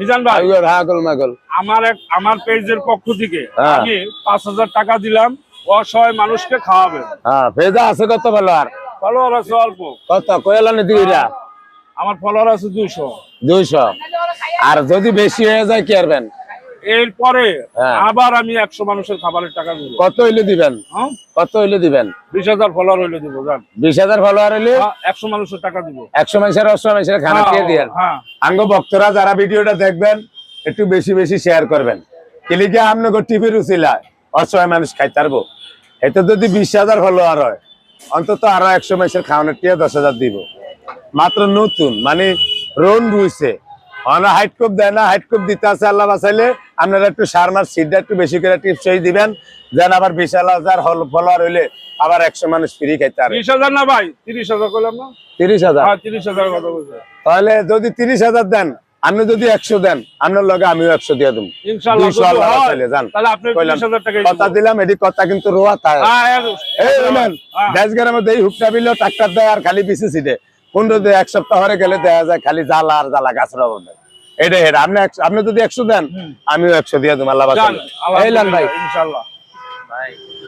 মিজান ভাই আমার পেজের পক্ষ থেকে আমি 5,000 টাকা দিলাম, অসহায় মানুষকে খাওয়াবেন। হ্যাঁ, পেজে আছে কত ফলোয়ার? ফলোয়ার আছে অল্প। কত কয়লানি দিরা? আমার ফলোয়ার আছে 200। 200। আর যদি বেশি হয়ে যায় কি করবেন? এরপরে আবার আমি 100 মানুষের খাবারের টাকা দেব। কত হইলে দিবেন? কত হইলে দিবেন? 20,000 ফলোয়ার হইলে দিব। জান 20,000 ফলোয়ার হইলে 100 মানুষের টাকা দিব। 100 মানুষের খানা দিয়ে দিয়েন। আঙ্গ ভক্তরা যারা ভিডিওটা দেখবেন একটু বেশি বেশি শেয়ার করবেন। কিলিকে আমনগর টিভির উচিলা অসহায় মানুষ খাইতে পারবো। এতে যদি 20,000 ফলোয়ার হয়, অন্তত আরো 100 মানুষের খাওয়ানোর টিয়া 10,000 দিব। মাত্র নতুন মানে রোন রুইছে, হাইট কোপ দেয় না, হাইট কোপ দিতে আছে আল্লাহ বাঁচাইলে। আপনারা একটু সার মার সিটটা একটু বেশি করে টিপস দিবেন, যেন আবার 20,000 ফলোয়ার হইলে আবার 100 মানুষ ফ্রি খাইতে পারে। 20,000 না ভাই, 30,000 কইলাম না? 30,000। 30,000 কথা বলছে। তাহলে যদি 30,000 দেন, আপনি যদি 100 দেন, আপনার লগে আমিও 100 দিয়ে দেব ইনশাআল্লাহ। তাহলে আপনি 20,000 টাকা কথা দিলাম। এটি কথা কিন্তু রোয়া তাই দেশগের মধ্যে এই হুকটা বিল ট্রাক্টর দেয় আর খালি পিছে সিটে 15 দিয়ে 1 সপ্তাহ হরে গেলে দেখা যায় খালি জ্বালা আর জ্বালা গাছের অবদান। এটা আপনি যদি 100 দেন, আমিও 100 দিয়ে দেব। আল্লাহ ভাই ইনশাআল্লাহ।